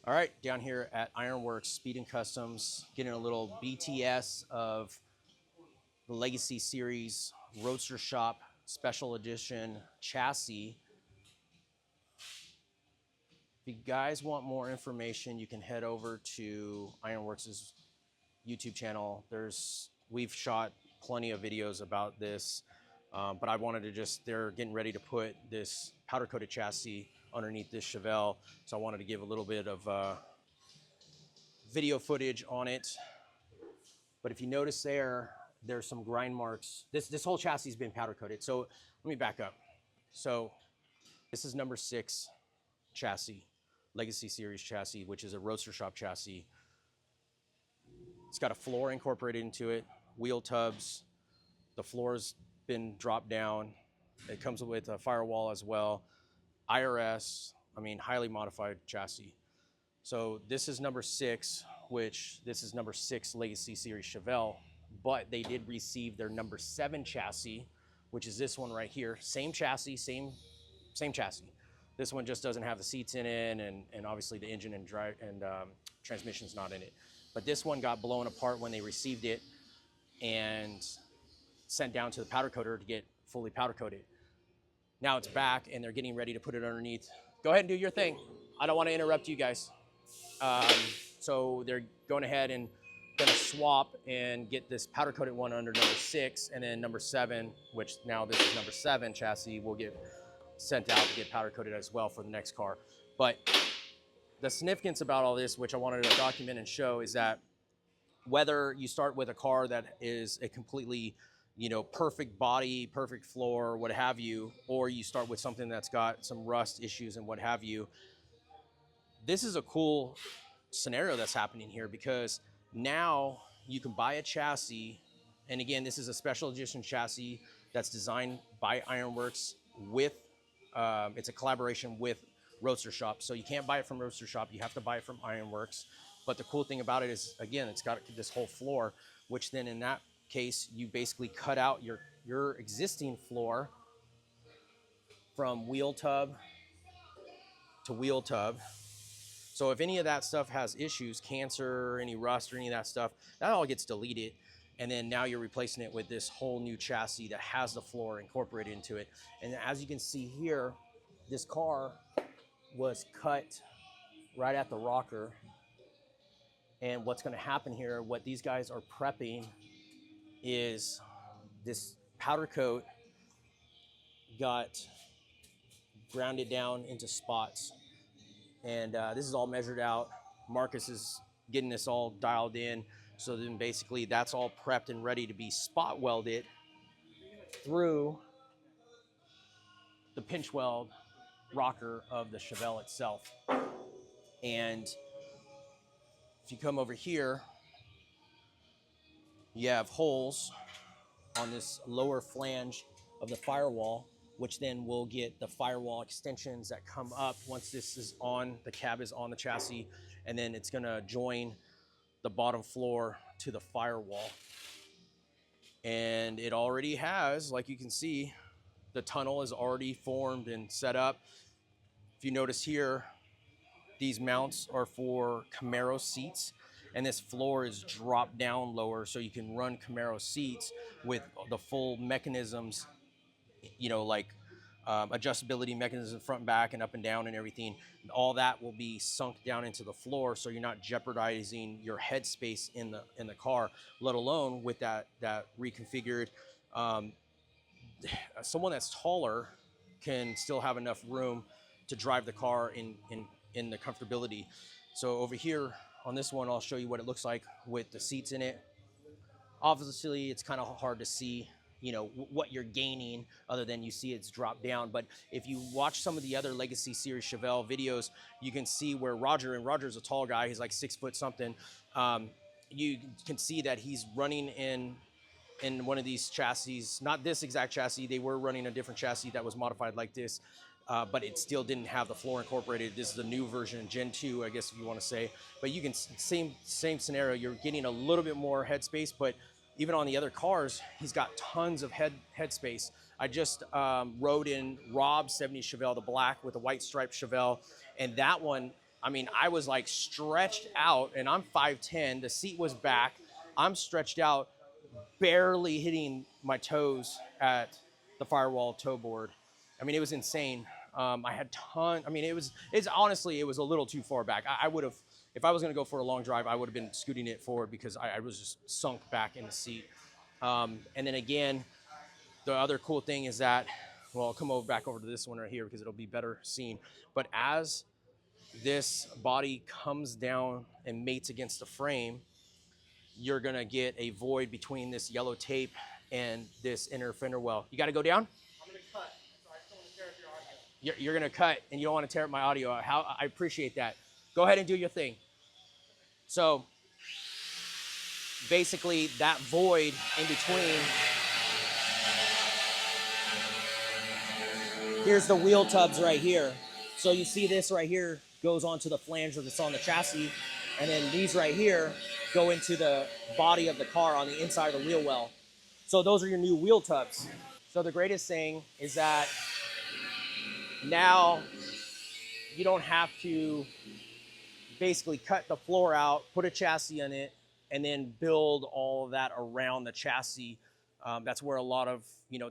All right, down here at Ironworks Speed and Customs, getting a little BTS of the Legacy Series Roadstershop Special Edition chassis. If you guys want more information, you can head over to Ironworks' YouTube channel. We've shot plenty of videos about this, but I wanted to they're getting ready to put this powder-coated chassis underneath this Chevelle, so I wanted to give a little bit of video footage on it. But if you notice there's some grind marks. This whole chassis has been powder coated. So let me back up. So this is number 6 chassis, Legacy Series chassis, which is a Roadstershop chassis. It's got a floor incorporated into it, wheel tubs. The floor's been dropped down. It comes with a firewall as well. IRS, highly modified chassis. So this is number 6, this is number 6 Legacy Series Chevelle, but they did receive their number 7 chassis, which is this one right here. Same chassis, same chassis. This one just doesn't have the seats in it, and obviously the engine and transmission's not in it. But this one got blown apart when they received it and sent down to the powder coater to get fully powder coated. Now it's back and they're getting ready to put it underneath. Go ahead and do your thing. I don't want to interrupt you guys. So they're going ahead and going to swap and get this powder coated one under number 6, and then number 7, which now this is number 7 chassis, will get sent out to get powder coated as well for the next car. But the significance about all this, which I wanted to document and show, is that whether you start with a car that is a completely, perfect body, perfect floor, what have you, or you start with something that's got some rust issues and what have you, this is a cool scenario that's happening here, because now you can buy a chassis, and again, this is a special edition chassis that's designed by Ironworks with, it's a collaboration with Roadstershop. So you can't buy it from Roadstershop, you have to buy it from Ironworks. But the cool thing about it is, again, it's got this whole floor, which then in that case, you basically cut out your existing floor from wheel tub to wheel tub. So if any of that stuff has issues, cancer, any rust or any of that stuff, that all gets deleted. And then now you're replacing it with this whole new chassis that has the floor incorporated into it. And as you can see here, this car was cut right at the rocker. And what's going to happen here, what these guys are prepping, is this powder coat got grounded down into spots. And this is all measured out. Marcus is getting this all dialed in. So then basically that's all prepped and ready to be spot welded through the pinch weld rocker of the Chevelle itself. And if you come over here, you have holes on this lower flange of the firewall, which then will get the firewall extensions that come up once this is on, the cab is on the chassis, and then it's gonna join the bottom floor to the firewall. And it already has, like you can see, the tunnel is already formed and set up. If you notice here, these mounts are for Camaro seats, and this floor is dropped down lower so you can run Camaro seats with the full mechanisms, like adjustability mechanism front and back and up and down and everything. All that will be sunk down into the floor, so you're not jeopardizing your headspace in the car, let alone with that reconfigured. Someone that's taller can still have enough room to drive the car in the comfortability. So over here on this one, I'll show you what it looks like with the seats in it. Obviously, it's kind of hard to see, what you're gaining other than you see it's dropped down. But if you watch some of the other Legacy Series Chevelle videos, you can see where Roger's a tall guy, he's like 6 foot something. You can see that he's running in one of these chassis, not this exact chassis, they were running a different chassis that was modified like this, but it still didn't have the floor incorporated. This is the new version, Gen 2, I guess if you want to say. But you can, same scenario, you're getting a little bit more headspace, but even on the other cars, he's got tons of headspace. I just rode in Rob's 70 Chevelle, the black with the white striped Chevelle, and that one, I mean, I was like stretched out, and I'm 5'10", the seat was back. I'm stretched out, barely hitting my toes at the firewall toe board. I mean, it was insane. I had I mean, it's honestly, it was a little too far back. I would have, if I was gonna go for a long drive, I would have been scooting it forward because I was just sunk back in the seat. And then again, the other cool thing is that, well, I'll come back over to this one right here because it'll be better seen. But as this body comes down and mates against the frame, you're gonna get a void between this yellow tape and this inner fender well. You gotta go down? I'm gonna cut, so I just don't wanna tear up your audio. You're gonna cut and you don't wanna tear up my audio. I appreciate that. Go ahead and do your thing. So basically that void in between, here's the wheel tubs right here. So you see this right here goes onto the flanger that's on the chassis, and then these right here go into the body of the car on the inside of the wheel well. So those are your new wheel tubs. So the greatest thing is that now you don't have to basically cut the floor out, put a chassis in it, and then build all of that around the chassis. That's where a lot of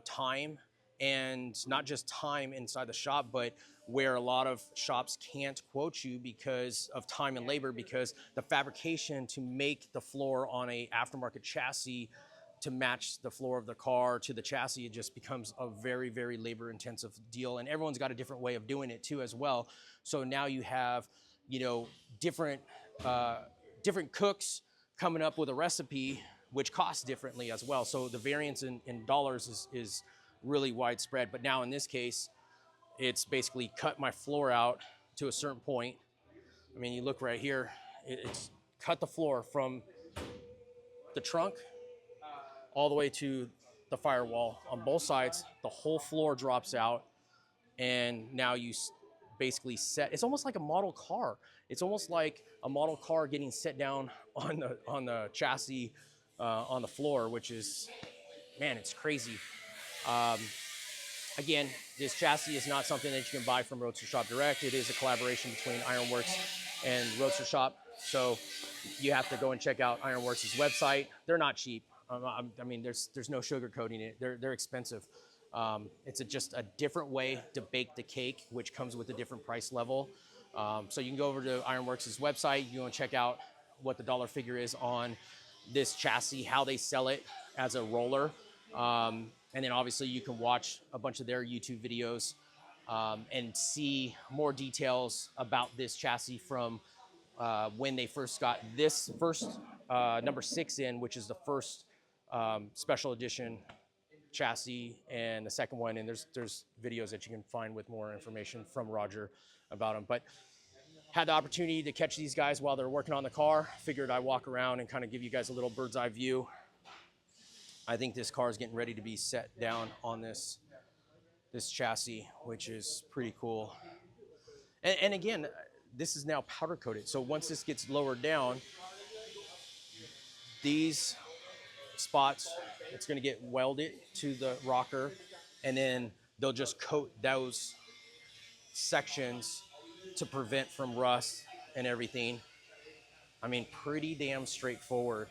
time, and not just time inside the shop, but where a lot of shops can't quote you because of time and labor, because the fabrication to make the floor on a aftermarket chassis to match the floor of the car to the chassis, it just becomes a very, very labor intensive deal. And everyone's got a different way of doing it too as well. So now you have, different cooks coming up with a recipe which costs differently as well. So the variance in dollars is really widespread. But now in this case, it's basically cut my floor out to a certain point. I mean, you look right here, it's cut the floor from the trunk all the way to the firewall on both sides. The whole floor drops out, and now you basically set. It's almost like a model car. It's almost like a model car getting set down on the chassis on the floor, which is, man, it's crazy. Again, this chassis is not something that you can buy from Roadstershop direct. It is a collaboration between Ironworks and Roadstershop. So you have to go and check out Ironworks' website. They're not cheap. I mean, there's no sugarcoating it. They're expensive. It's just a different way to bake the cake, which comes with a different price level. So you can go over to Ironworks' website. You can go and check out what the dollar figure is on this chassis, how they sell it as a roller. And then obviously you can watch a bunch of their YouTube videos and see more details about this chassis from when they first got this first number 6 in, which is the first special edition chassis, and the second one. And there's videos that you can find with more information from Roger about them. But had the opportunity to catch these guys while they're working on the car. Figured I'd walk around and kind of give you guys a little bird's eye view. I think this car is getting ready to be set down on this chassis, which is pretty cool. And again, this is now powder coated. So once this gets lowered down, these spots, it's going to get welded to the rocker, and then they'll just coat those sections to prevent from rust and everything. I mean, pretty damn straightforward.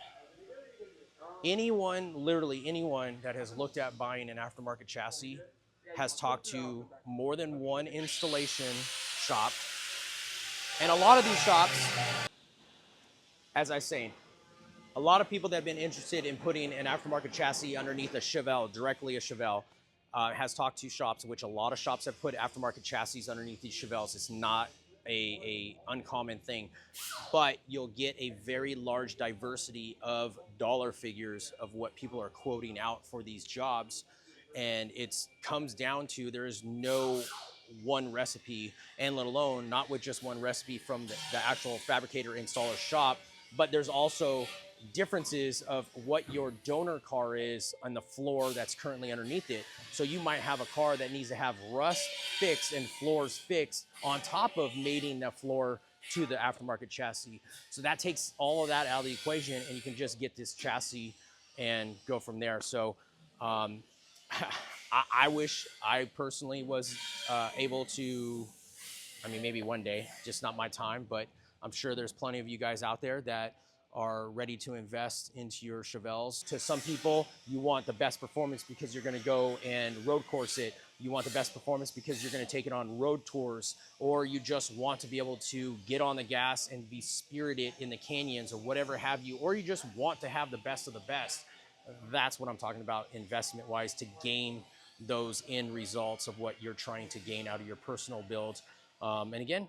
Anyone, literally anyone that has looked at buying an aftermarket chassis has talked to more than one installation shop. And a lot of these shops, as I was saying, a lot of people that have been interested in putting an aftermarket chassis underneath a Chevelle, directly a Chevelle, has talked to shops, which a lot of shops have put aftermarket chassis underneath these Chevelles. It's not a uncommon thing, but you'll get a very large diversity of dollar figures of what people are quoting out for these jobs. And it comes down to, there is no one recipe, and let alone not with just one recipe from the actual fabricator installer shop, but there's also differences of what your donor car is on the floor that's currently underneath it. So you might have a car that needs to have rust fixed and floors fixed on top of mating the floor to the aftermarket chassis. So that takes all of that out of the equation, and you can just get this chassis and go from there. So I wish I personally was able to I mean, maybe one day, just not my time, but I'm sure there's plenty of you guys out there that are ready to invest into your Chevelles. To some people, you want the best performance because you're gonna go and road course it. You want the best performance because you're gonna take it on road tours, or you just want to be able to get on the gas and be spirited in the canyons or whatever have you, or you just want to have the best of the best. That's what I'm talking about investment-wise, to gain those end results of what you're trying to gain out of your personal build. And again,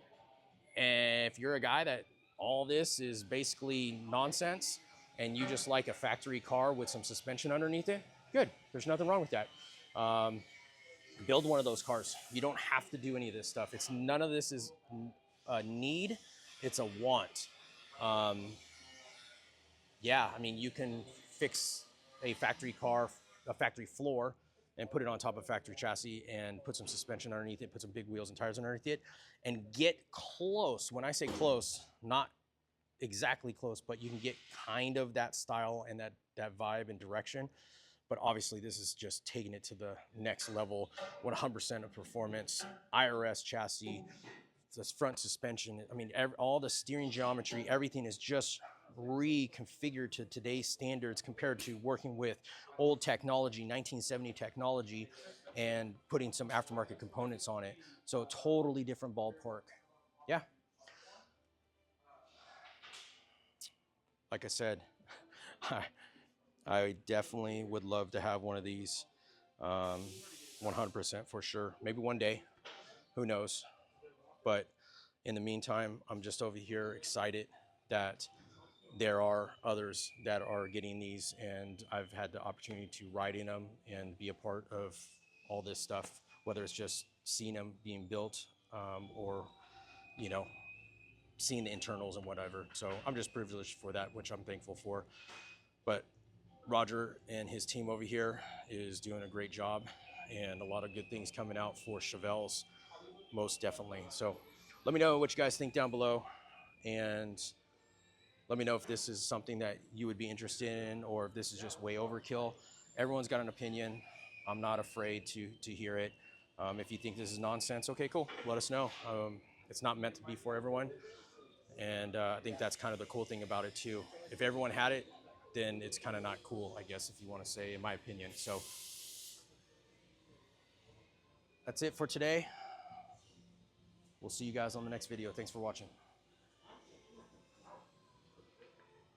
if you're a guy that all this is basically nonsense and you just like a factory car with some suspension underneath it, good. There's nothing wrong with that. Build one of those cars. You don't have to do any of this stuff. It's none of this is a need. It's a want. Yeah, I mean, you can fix a factory car, a factory floor, and put it on top of a factory chassis and put some suspension underneath it, put some big wheels and tires underneath it, and get close. When I say close, not exactly close, but you can get kind of that style and that vibe and direction. But obviously, this is just taking it to the next level, 100% of performance, IRS chassis, this front suspension. I mean, all the steering geometry, everything is just reconfigured to today's standards compared to working with old technology, 1970 technology, and putting some aftermarket components on it. So totally different ballpark. Yeah. Like I said, I definitely would love to have one of these, 100% for sure. Maybe one day, who knows? But in the meantime, I'm just over here excited that there are others that are getting these, and I've had the opportunity to ride in them and be a part of all this stuff, whether it's just seeing them being built, or, you know, seeing the internals and whatever. So I'm just privileged for that, which I'm thankful for. But Roger and his team over here is doing a great job, and a lot of good things coming out for Chevelles, most definitely. So let me know what you guys think down below, and let me know if this is something that you would be interested in, or if this is just way overkill. Everyone's got an opinion. I'm not afraid to hear it. If you think this is nonsense, okay, cool. Let us know. It's not meant to be for everyone. And I think that's kind of the cool thing about it too. If everyone had it, then it's kind of not cool, I guess, if you want to say, in my opinion. So that's it for today. We'll see you guys on the next video. Thanks for watching.